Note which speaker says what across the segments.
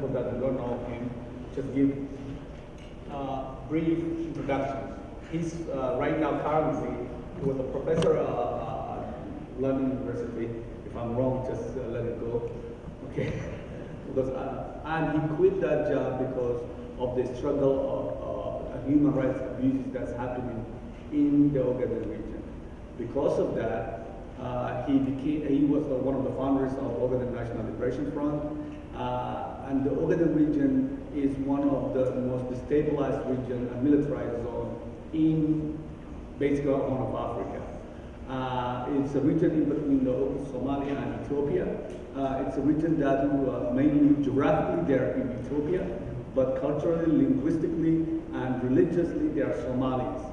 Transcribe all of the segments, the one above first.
Speaker 1: people that do not know him, just give brief introduction. He's right now currently, he was a professor at London University. If I'm wrong, just let it go. Okay. Because, and he quit that job because of the struggle of human rights abuses that's happening in the Ogaden region. Because of that, he was one of the founders of Ogaden National Liberation Front, and the Ogaden region is one of the most destabilized region and militarized zone in basically Horn of Africa. It's a region in between Somalia and Ethiopia. It's a region that mainly geographically they're in Ethiopia, but culturally, linguistically, and religiously they are Somalis.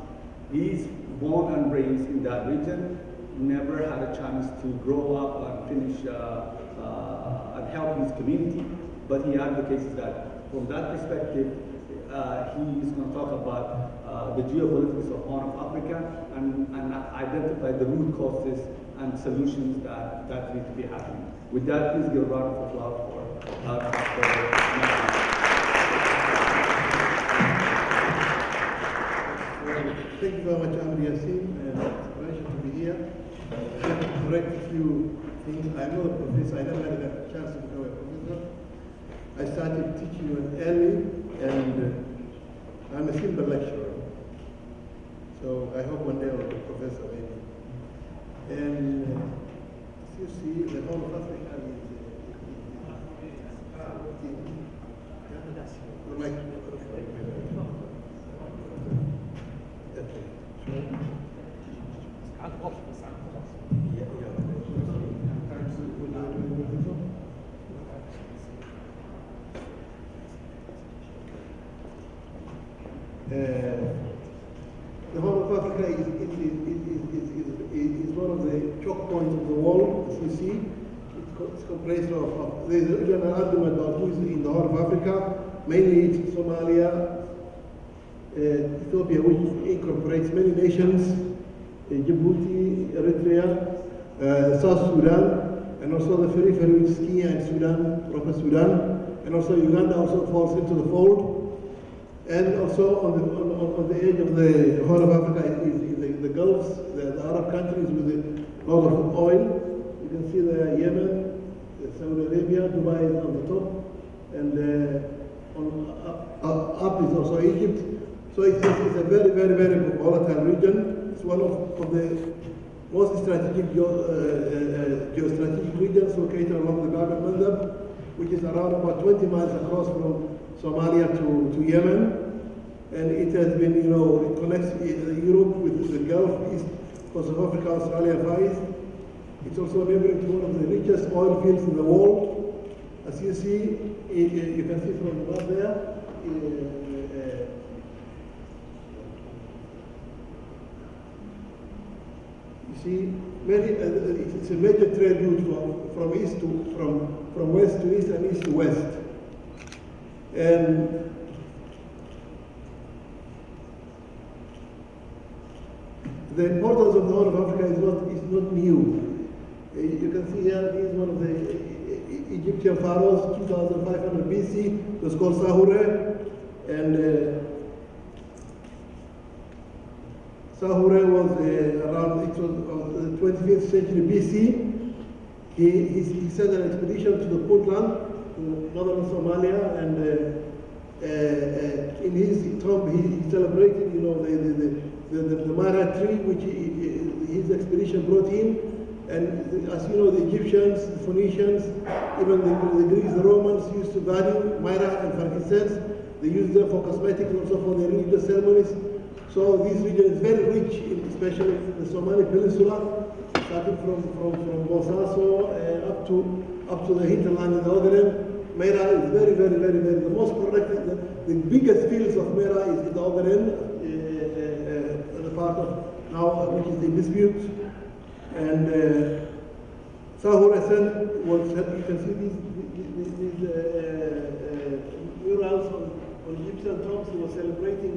Speaker 1: He's born and raised in that region, never had a chance to grow up and finish and help his community, but he advocates that from that perspective, he's going to talk about the geopolitics of Horn of Africa and identify the root causes and solutions that need to be happening. With that, please give a round of applause for
Speaker 2: Thank you very much, Amri Yassin, and it's a pleasure to be here. I have to correct a few things. I'm not a professor. I never had a chance to become a professor. I started teaching early, and I'm a simple lecturer. So I hope one day I'll be a professor, maybe. And as you see, the whole of Africa is the Horn of Africa is one of the choke points of the world, as you see. It's comprised of there's a general argument about who is in the Horn of Africa. Mainly it's Somalia, Ethiopia, which incorporates many nations, Djibouti, Eritrea, South Sudan, and also the periphery, which is Kenya and Sudan, proper Sudan, and also Uganda also falls into the fold. And also on the edge of the Horn of Africa is the Gulfs, the Arab countries with a lot of oil. You can see the Yemen, Saudi Arabia, Dubai is on the top, and up is also Egypt. So it's a very, very, very volatile region. It's one of the most strategic geostrategic regions located along the Bab el-Mandab, which is around about 20 miles across from Somalia to Yemen. And it has been, it connects Europe with the Gulf, East Coast of Africa, Australia, Far East. It's also neighboring to one of the richest oil fields in the world. As you see, you can see from the map there. You see, it's a major trade route from west to east and east to west. And the importance of the Horn of Africa is not new. You can see here, this is one of the Egyptian pharaohs, 2500 BC. It was called Sahure, and Sahure was around, it was the 25th century BC. He sent an expedition to the Puntland, to northern Somalia, and in his tomb he celebrated, the Mara tree, which his expedition brought in. And as you know, the Egyptians, the Phoenicians, even the Greeks, the Romans used to value Myra and frankincense. They used them for cosmetics, also for their religious ceremonies. So this region is very rich, especially the Somali Peninsula, starting from Bosaso up to the hinterland in the Ogaden. Myra is very, very, very, very, the most productive, the biggest fields of Myra is in the Ogaden, the part of now which is in dispute. And Sahure was, you can see these murals on Egyptian tombs. He was celebrating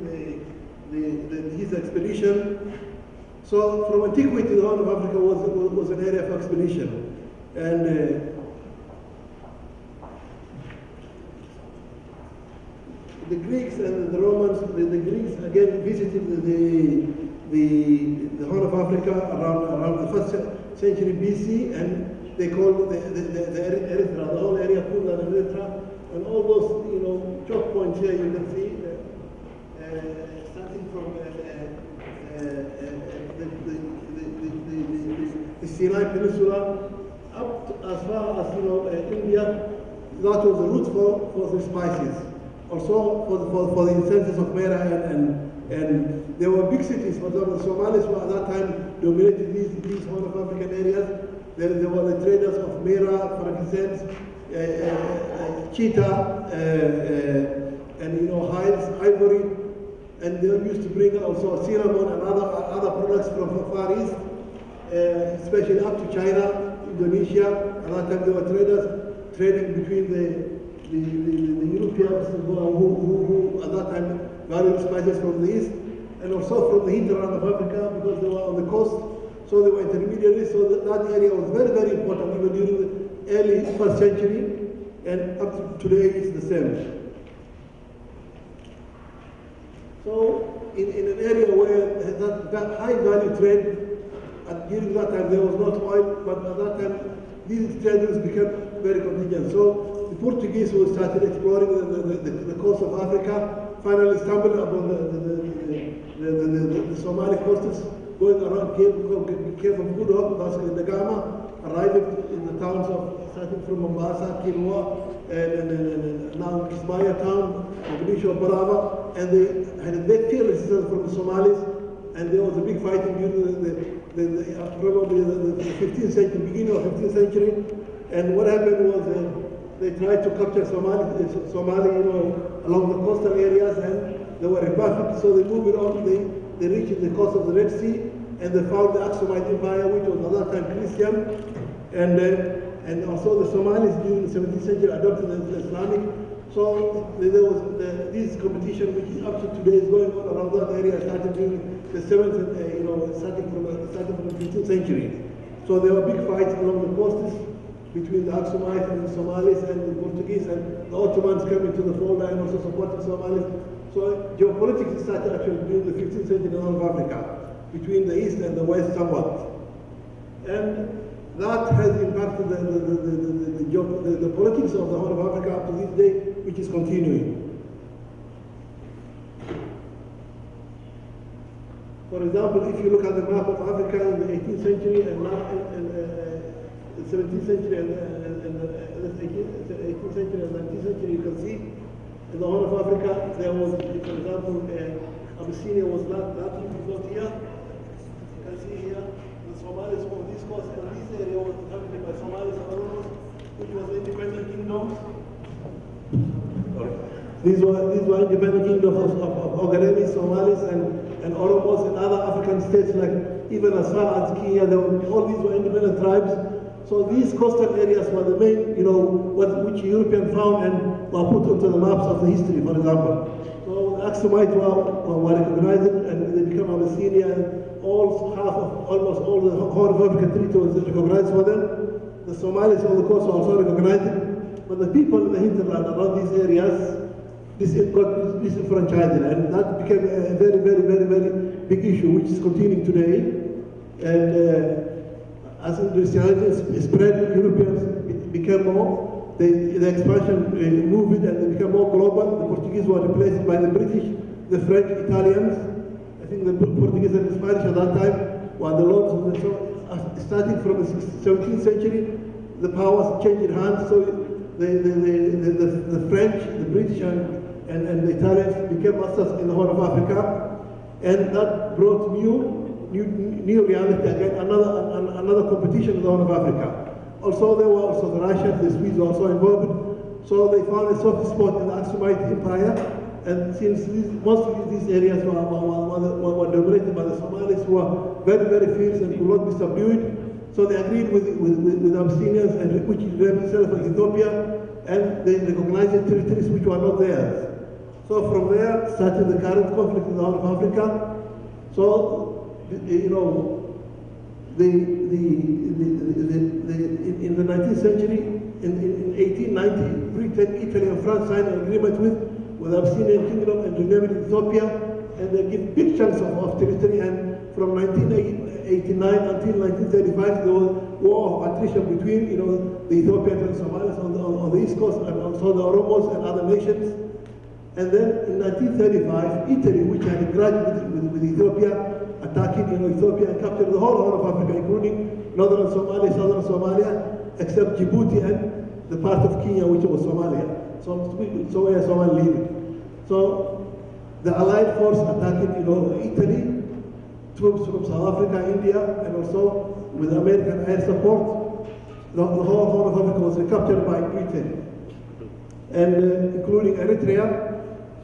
Speaker 2: his expedition. So from antiquity, the Horn of Africa was an area of expedition. And the Greeks and the Romans, the Greeks again visited the Horn of Africa around the 1st century BC, and they called the Erythra, the whole area, Puntland and Erythra, and all those choke points here you can see, starting from the Sinai Peninsula up to, as far as India. That was the route for the spices. Also for the incenses of Mera, and there were big cities. For example, the Somalis were at that time dominated these Horn of African areas. There were the traders of Mera, frankincense, cheetah, and hides, ivory, and they used to bring also cinnamon and other products from Far East, especially up to China, Indonesia. At that time there were traders trading between the Europeans who at that time valued spices from the east, and also from the hinterland of Africa, because they were on the coast, so they were intermediaries. So that area was very, very important even during the early 1st century, and up to today it's the same. So in an area where that high value trade, during that time there was not oil, but at that time these traders became very contingent. So the Portuguese who started exploring the coast of Africa finally stumbled upon the Somali coasts, going around Cape of Good Hope, Vasco da Gama, arriving in the towns of, starting from Mombasa, Kilwa, and now Kismaya town, Mogadishu, Baraba, and they had a big resistance from the Somalis, and there was a big fighting during probably the 15th century, beginning of 15th century. And what happened was they tried to capture Somali, along the coastal areas, and they were rebuffed. So they moved on. They reached the coast of the Red Sea, and they found the Aksumite Empire, which was at that time Christian, and also the Somalis during the 17th century adopted the Islamic. So there was this competition, which up to today is going on around that area, started during the 7th, starting from the 15th century. So there were big fights along the coasts between the Aksumites and the Somalis and the Portuguese, and the Ottomans came into the fold and also supported Somalis. So geopolitics started actually during the 15th century in North Africa, between the east and the west somewhat. And that has impacted the politics of the Horn of Africa up to this day, which is continuing. For example, if you look at the map of Africa in the 18th century and now the 17th century and the 18th century and 19th century, you can see in the Horn of Africa there was, for example, Abyssinia was not here. You can see here the Somalis on this coast, and this area was inhabited by Somalis and Oromos, which was independent kingdoms. These were independent kingdoms of Ogaremis, Somalis, and Oromos, and other African states, like even as far as Kenya. All these were independent tribes. So these coastal areas were the main, which European found and were put onto the maps of the history, for example. So the Aksumites were recognized, and they became Abyssinia, and almost all the Horn of Africa territory was recognized for them. The Somalis on the coast were also recognized, but the people in the hinterland around these areas, got disenfranchised, and that became a very, very, very, very big issue, which is continuing today. And as Christianity spread, Europeans became more, the expansion moved, and they became more global. The Portuguese were replaced by the British, the French, Italians. I think the Portuguese and the Spanish at that time were the lords of the show. Starting from the 17th century, the powers changed hands. So the French, the British, and the Italians became masters in the Horn of Africa, and that brought new reality again, another competition in the Horn of Africa. Also, there were also the Russians, the Swedes were also involved. So they found a soft spot in the Aksumite Empire, and since most of these areas were dominated by the Somalis, who were very, very fierce and could not be subdued, so they agreed with the Abyssinians, and which named itself as Ethiopia, and they recognized the territories which were not theirs. So from there started the current conflict in the Horn of Africa. So, in the 19th century, in 1890, Britain, Italy, and France signed an agreement with with Abyssinian Kingdom and rename it Ethiopia, and they give big chunks of territory. And from 1989 until 1935, there was war of attrition between, the Ethiopians and Somalis on the east coast, and also the Oromos and other nations. And then in 1935, Italy, which had a grudge with Ethiopia, attacking Ethiopia and captured the whole Horn of Africa, including northern Somalia, southern Somalia, except Djibouti and the part of Kenya, which was Somalia. So where Somalia lived. So the Allied force attacking, Italy, troops from South Africa, India, and also with American air support. The whole Horn of Africa was recaptured by Britain, and including Eritrea.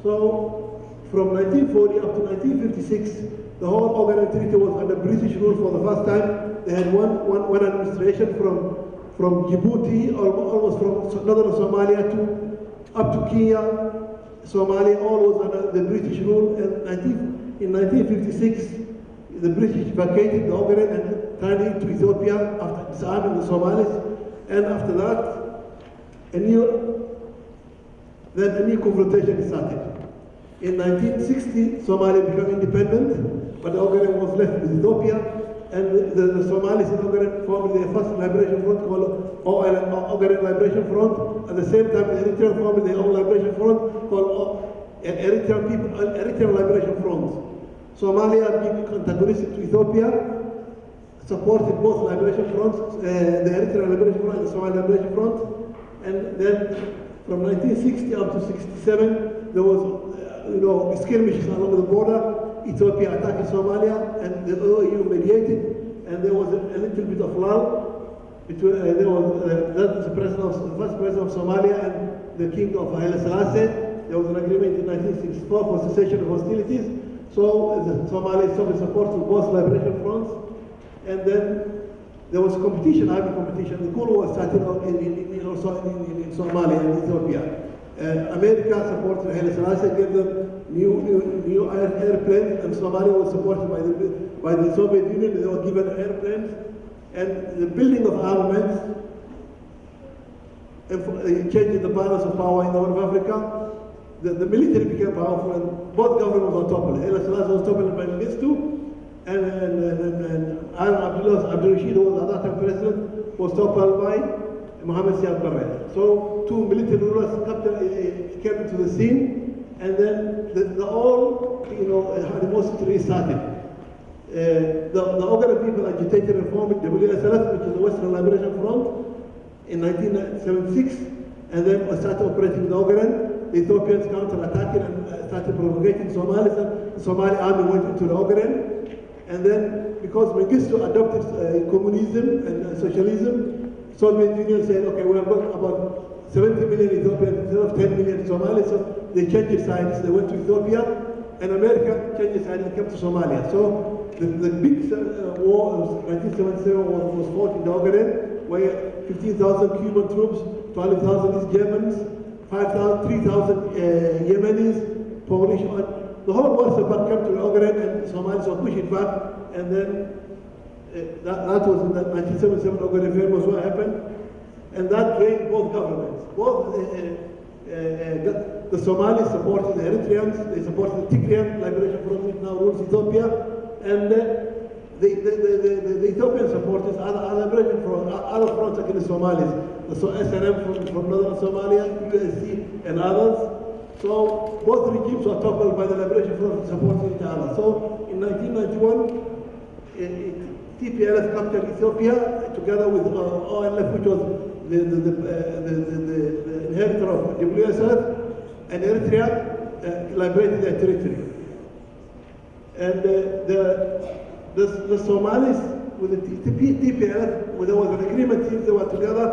Speaker 2: So from 1940 up to 1956, the whole Ogaden Treaty was under British rule for the first time. They had one administration from Djibouti, almost from northern Somalia up to Kenya, Somalia, all was under the British rule. And in 1956, the British vacated the Ogaden and turned it to Ethiopia after disarming the Somalis. And after that, a new confrontation started. In 1960, Somalia became independent, but the Ogaden was left with Ethiopia, and the Somalis in Ogaden formed their first liberation front called Ogaden Liberation Front. At the same time, the Eritrean formed their own liberation front called Eritrean Liberation Front. Somalia, being antagonistic to Ethiopia, supported both liberation fronts, the Eritrean Liberation Front and the Somali Liberation Front. And then from 1960 up to 67, there was skirmishes along the border. Ethiopia attacking Somalia, and the OAU mediated, and there was a little bit of lull. There was the first president of Somalia and the king of Haile Selassie. There was an agreement in 1964 for cessation of hostilities. So the Somalis supported both liberation fronts, and then there was competition, army competition. The Cold War started in Somalia and Ethiopia. America supported Haile Selassie, gave them new airplanes, and Somalia was supported by the Soviet Union. They were given airplanes, and the building of armaments changed the balance of power in the Horn of Africa. The military became powerful, and both governments were toppled. Haile Selassie was toppled by Mengistu, and Abdul Rashid, who was at that time president, was toppled by Mohammed Siad Barre. So two military rulers came into the scene, and then the animosity restarted. The Ogaden people agitated and formed JWXO, which is the Western Liberation Front, in 1976, and then started operating the Ogaden. The Ethiopians counter-attacked and started provocating Somalis, and the Somali army went into the Ogaden. And then, because Mengistu adopted communism and socialism, Soviet Union said, okay, we have got about 70 million Ethiopians instead of 10 million Somalis, so they changed sides. They went to Ethiopia, and America changed sides and came to Somalia. So the big war of 1977 was fought in the Ogaden, where 15,000 Cuban troops, 12,000 East Germans, 3,000 Yemenis, Polish, the whole war support came to the Ogaden, and Somalis were pushing back, and then that was in the 1977 Ogaden affair was what happened, and that drained both governments. Both the Somalis supported the Eritreans, they supported the Tigrayan Liberation Front, which now rules Ethiopia, and the Ethiopian supporters other liberation front, other fronts against Somalis. So SNM from northern Somalia, USC, and others. So both regimes were toppled by the Liberation Front supporting each other. So in 1991, TPLF captured Ethiopia together with OLF, which was the inheritor of JWXO, and Eritrea liberated their territory. And the Somalis with the TPLF, there was an agreement since they were together,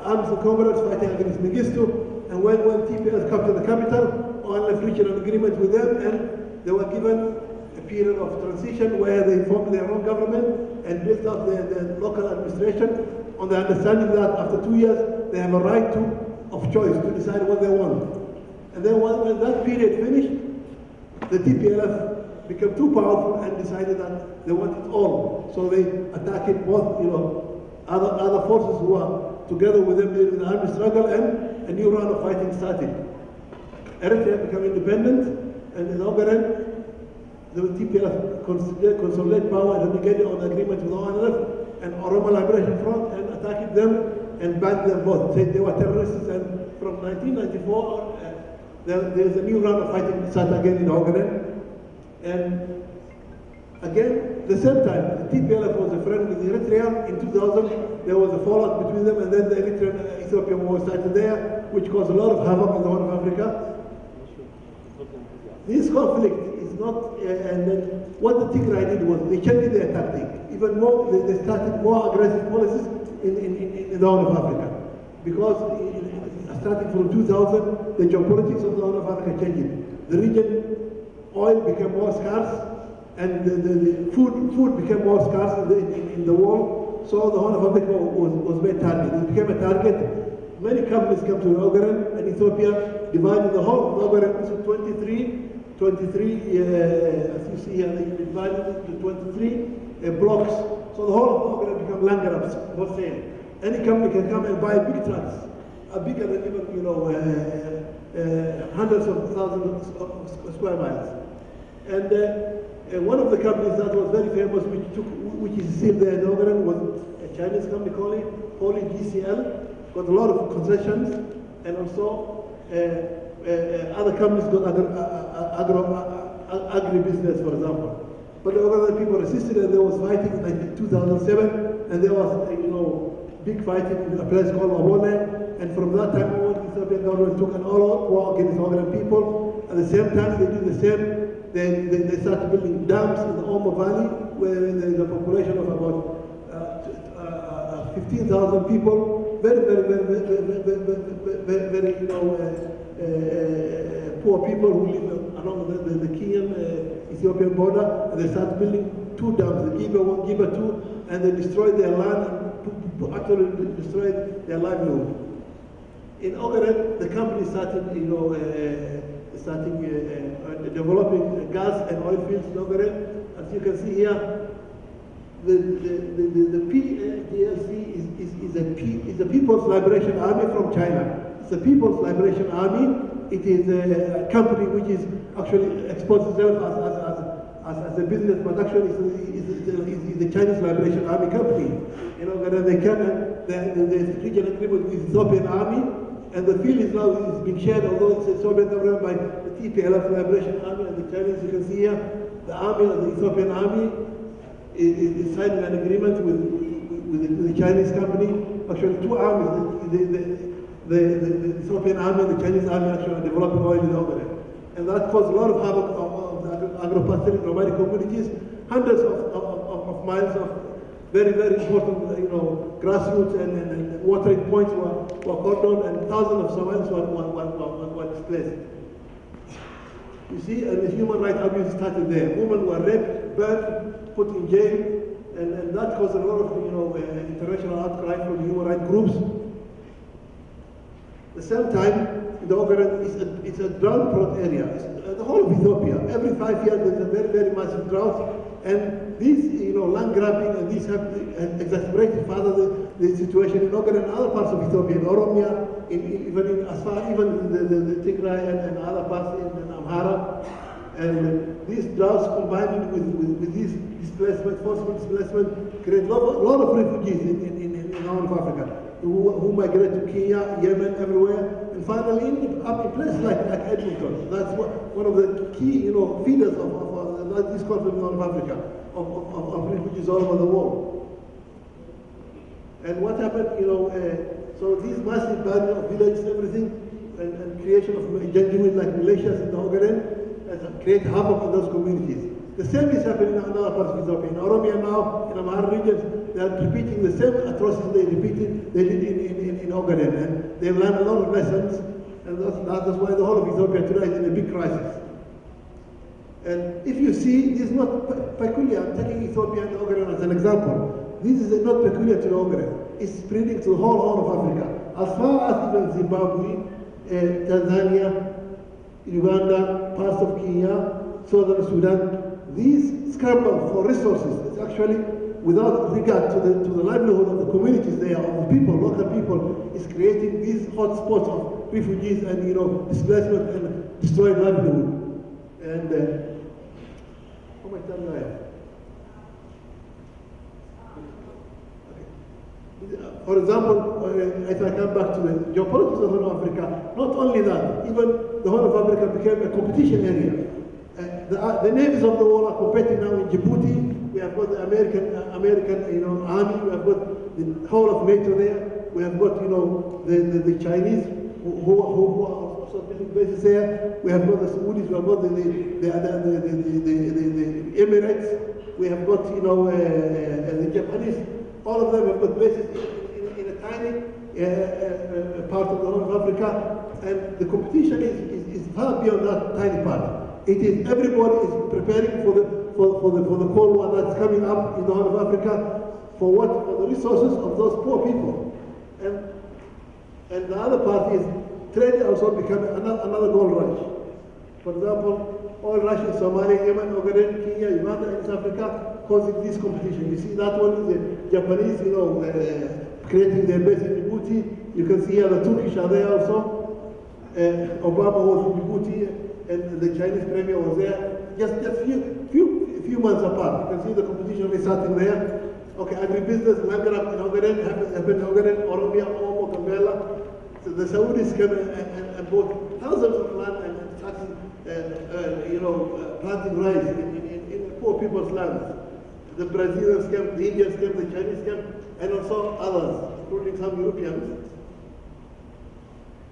Speaker 2: arms and comrades fighting against Mengistu. And when TPLF captured the capital, OLF reached an agreement with them, and they were given a period of transition where they formed their own government and built up their local administration on the understanding that after 2 years they have a right of choice to decide what they want. And then when that period finished, the TPLF became too powerful and decided that they want it all. So they attacked both, other forces who are together with them during the army struggle, and a new round of fighting started. Eritrea became independent, and in Ogaden, the TPLF consolidate power and negotiated on agreement with ONLF and Oromo Liberation Front and attacked them and banned them both. Said they were terrorists, and from 1994, there's a new round of fighting started again in Ogaden. And again, the same time, the TPLF was a friend with Eritrea. In 2000, there was a fallout between them, and then the Eritrean-Ethiopian war started there, which caused a lot of havoc in the Horn of Africa. This conflict is not, and then what the Tigray did was they changed their tactic. Even more, they started more aggressive policies in the Horn of Africa. Because starting from 2000, the geopolitics of the Horn of Africa changed. The region, oil became more scarce, and the food became more scarce in the world. So the Horn of Africa was made target. It became a target. Many companies come to Ogaden, and Ethiopia divided the whole of Ogaden into 23, as you see here, they divided it into 23 blocks. So the whole of Ogaden become land grabs for sale. Any company can come and buy big trucks, bigger than even, hundreds of thousands of square miles. And one of the companies that was very famous, which is still there in Ogaden, was a Chinese company called Holy GCL. Got a lot of concessions, and also other companies got agribusiness, for example. But the other people resisted, and there was fighting in 2007, and there was big fighting in a place called Obole. And from that time on, the Ethiopian government took an all-out war against Ogaden people. At the same time, they did the same. They started building dams in the Omo Valley, where there is a population of about 15,000 people. Very poor people who live along the Kenyan Ethiopian border, and they started building two dams, the Giba 1, Giba 2, and they destroyed their land and actually destroyed their livelihood. In Ogaden, the company started, developing gas and oil fields in Ogaden. As you can see here, the PDLC is a People's Liberation Army from China. It's a People's Liberation Army. It is a company which is actually exposed itself as a business, but actually it's the Chinese Liberation Army company. They came and the regional agreement with the Ethiopian Army, and the field is now being shared, although it's a Ethiopian government by the TPLF Liberation Army and the Chinese. You can see here, the army of the Ethiopian Army is signing an agreement with the Chinese company. Actually, two armies, the Ethiopian army and the Chinese army actually are developing oil in Ogaden. And that caused a lot of havoc of the agro-pastoral nomadic communities. Hundreds of miles of very important, grassroots and watering points were cordoned, and thousands of Somalis were displaced. You see, and the human rights abuse started there. Women were raped, burned, put in jail, and that caused a lot of international outcry from human rights groups. At the same time, the Ogaden it's a drought-prone area. The whole of Ethiopia, every 5 years there's a very massive drought, and these land grabbing and these have exacerbated further the situation in Ogaden and other parts of Ethiopia, in Oromia, even the Tigray and other parts in Amhara. And these droughts combined with this displacement, forceful displacement, create a lot of refugees in Horn of Africa who migrate to Kenya, Yemen, everywhere, and finally end up in places like EDmonton. That's one of the key feeders of this conflict in Horn of Africa, of refugees all over the world. And what happened, so these massive burning of villages, everything, and creation of genuine like militias in the Ogaden, create havoc in those communities. The same is happening in other parts of Ethiopia. In Oromia now, in Amhara regions, they are repeating the same atrocities they did in Ogaden. And they've learned a lot of lessons, and that's why the whole of Ethiopia today is in a big crisis. And if you see, this is not peculiar. I'm taking Ethiopia and Ogaden as an example. This is not peculiar to Ogaden. It's spreading to the whole Horn of Africa. As far as even Zimbabwe, Tanzania, Uganda, parts of Kenya, southern Sudan, these scramble for resources. It's actually, without regard to the livelihood of the communities there, of the people, local people, is creating these hotspots of refugees and displacement destroyed livelihood. And how much time do I have? For example, if I come back to the geopolitics of the Horn of Africa, not only that, even the Horn of Africa became a competition area. The navies of the world are competing now in Djibouti. We have got the American army. We have got the whole of NATO there. We have got the Chinese who are also building bases there. We have got the Saudis. We have got the Emirates. We have got the Japanese. All of them have got bases in a tiny part of the Horn of Africa, and the competition is far beyond that tiny part. It is everybody is preparing for the Cold War that's coming up in the Horn of Africa for the resources of those poor people, and the other part is trade also becoming another gold rush. For example, oil rush in Somalia, Yemen, Ogaden, Kenya, Uganda, and East Africa causing this competition. You see that one is the Japanese, creating their base in Djibouti. You can see here the Turkish are there also. Obama was in Djibouti, and the Chinese premier was there. Just few months apart. You can see the competition is starting there. Okay, agribusiness, Maghreb, in Ogaden, happened in Ogaden, Oromia, Omo, Gambela. So the Saudis came and bought thousands of land and started, planting rice in poor people's lands. The Brazilians came, the Indians came, the Chinese came, and also others, including some Europeans.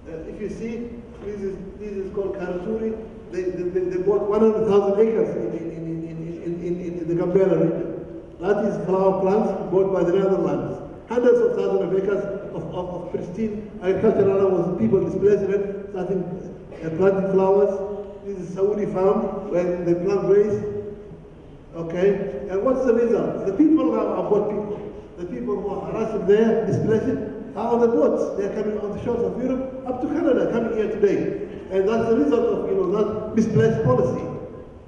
Speaker 2: If you see, this is called Karaturi. They bought 100,000 acres in the Gambela region. That is flower plants bought by the Netherlands. Hundreds of thousands of acres of pristine agricultural land was people displaced in it, starting planting flowers. This is Saudi farm where they plant grapes. Okay, and what's the result? The people now are what people? The people who are harassed there, displaced, are on the boats. They are coming on the shores of Europe up to Canada, coming here today. And that's the result of that misplaced policy.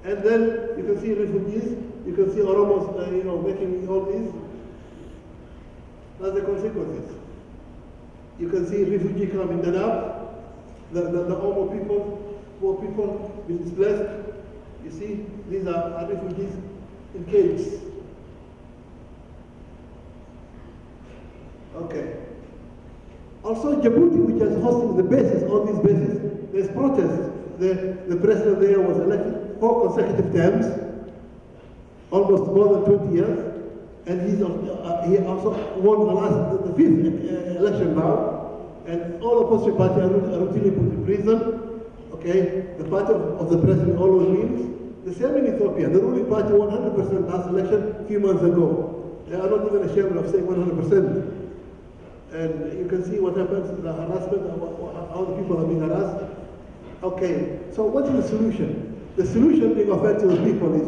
Speaker 2: And then you can see refugees, you can see Oromos, making all these. That's the consequences. You can see refugee coming Dadaab, the Omo people, poor people, being displaced. You see, these are refugees in caves. Okay. Also, Djibouti, which is hosting the bases, all these bases, there's protests. The president there was elected 4 consecutive terms, almost more than 20 years, and he also won the 5th election now, and all opposition parties are routinely put in prison. Okay, the party of the president always wins. The same in Ethiopia. The ruling party won 100% last election a few months ago. They are not even ashamed of saying 100%. And you can see what happens, the harassment, how the people are being harassed. Okay, so what is the solution? The solution being offered to the people is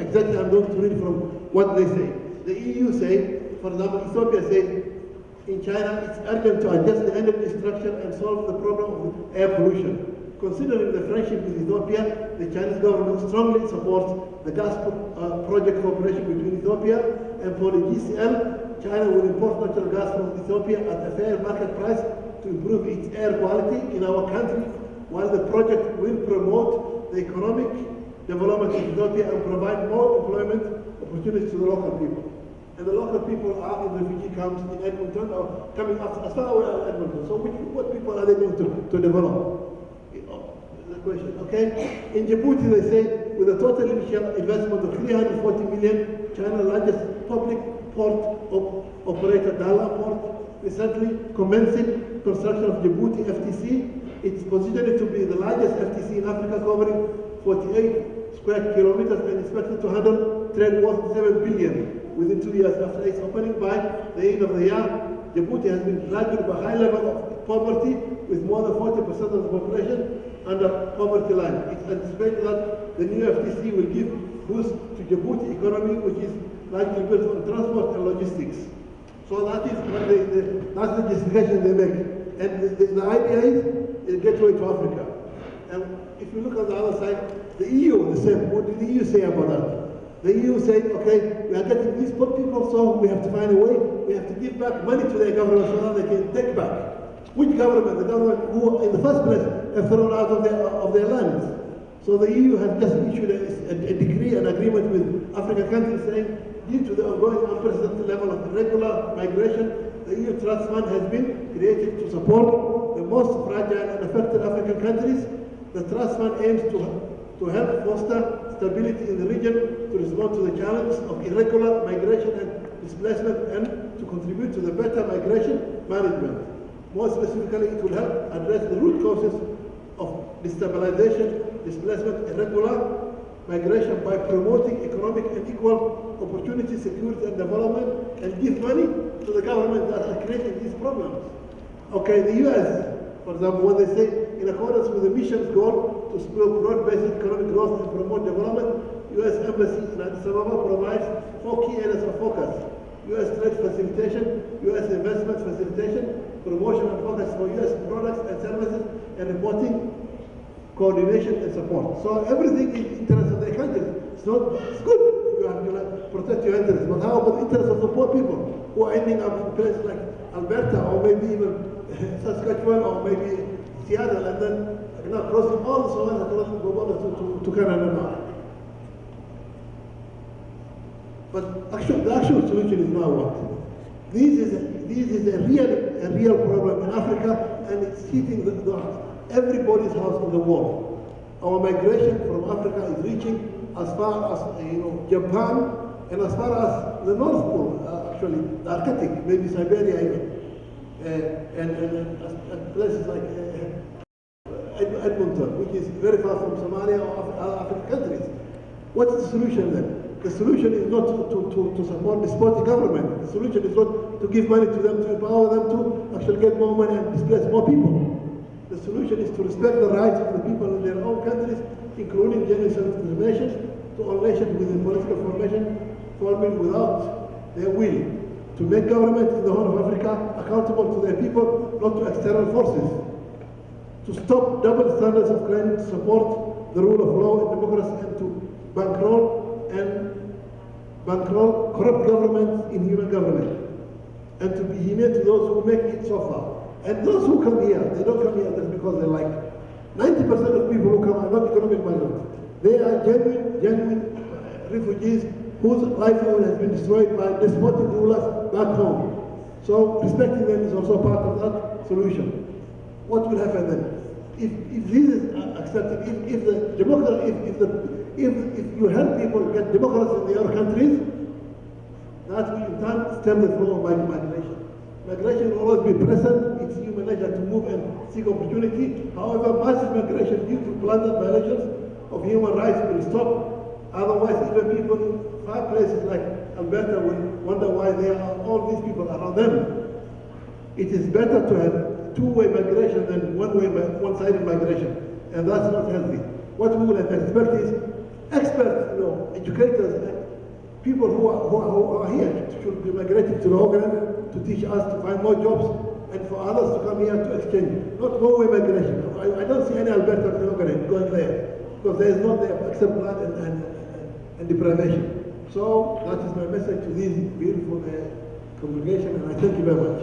Speaker 2: exactly I'm going to read from what they say. The EU say, for example, Ethiopia say, in China, it's urgent to adjust the energy structure and solve the problem of air pollution. Considering the friendship with Ethiopia, the Chinese government strongly supports the gas project cooperation between Ethiopia, and for the GCL, China will import natural gas from Ethiopia at a fair market price to improve its air quality in our country, while the project will promote the economic development of Ethiopia and provide more employment opportunities to the local people. And the local people are in refugee camps in EDmonton, or coming up as far away as Edmonton. So what people are they going to develop? The question, okay? In Djibouti, they say, with a total initial investment of 340 million, China's largest public port operator, Dala Port, recently commencing construction of Djibouti FTC. It's considered to be the largest FTC in Africa, covering 48 square kilometers and expected to handle trade worth 7 billion within 2 years after its opening. By the end of the year, Djibouti has been plagued by a high level of poverty, with more than 40% of the population under poverty line. It's anticipated that the new FTC will give boost to Djibouti economy, which is largely built on transport and logistics. So that is what that's the justification they make. And the idea is a gateway to Africa. And if you look on the other side, the EU, the same. What did the EU say about that? The EU said, okay, we are getting these poor people, so we have to find a way. We have to give back money to their government so that they can take back. Which government? The government who, in the first place, and thrown out of their lands. So the EU has just issued a decree, an agreement with African countries saying, due to the ongoing unprecedented level of irregular migration, the EU Trust Fund has been created to support the most fragile and affected African countries. The Trust Fund aims to help foster stability in the region, to respond to the challenges of irregular migration and displacement, and to contribute to the better migration management. More specifically, it will help address the root causes of destabilization, displacement, irregular migration by promoting economic and equal opportunity, security and development, and give money to the government that are creating these problems. Okay, the US, for example, when they say, in accordance with the mission's goal to spur broad-based economic growth and promote development, US Embassy in Addis Ababa provides 4 key areas of focus: US trade facilitation, US investment facilitation, promotion and focus for US products and services, and reporting, coordination and support. So everything is interest of the country. It's good. You have to protect your interests, but how about the interests of the poor people who are ending up in places like Alberta or maybe even Saskatchewan or maybe Seattle, and then crossing all the Somalia to Canada now. But the actual solution is now what? This is a real problem in Africa, and it's hitting everybody's house in the world. Our migration from Africa is reaching as far as Japan, and as far as the North Pole, actually, the Arctic, maybe Siberia even, and places like EDmonton, which is very far from Somalia or other African countries. What's the solution then? The solution is not to support despotic government. The solution is not to give money to them, to empower them to actually get more money and displace more people. The solution is to respect the rights of the people in their own countries, including genuine self-determination, to all nations within political forming without their will, to make government in the Horn of Africa accountable to their people, not to external forces, to stop double standards of claiming to support the rule of law and democracy, and to bankroll corrupt governments in human government, and to be humane to those who make it so far. And those who come here, they don't come here just because they like. 90% of people who come are not economic migrants. They are genuine refugees whose livelihood has been destroyed by despotic rulers back home. So respecting them is also part of that solution. What will happen then? If this is accepted, if you help people get democracy in their countries, that will in turn stem the flow of migration. Migration will always be present. It's human nature to move and seek opportunity. However, massive migration due to blatant violations of human rights will stop. Otherwise, even people in far places like Alberta will wonder why there are all these people around them. It is better to have two-way migration than one-sided migration, and that's not healthy. What we will expect is experts, educators, people who are here should be migrating to the Hogan to teach us to find more jobs, and for others to come here to exchange. Not one-way migration. I don't see any Alberta to Hogan going there, because there is not there except blood and deprivation. So that is my message to this beautiful congregation, and I thank you very much.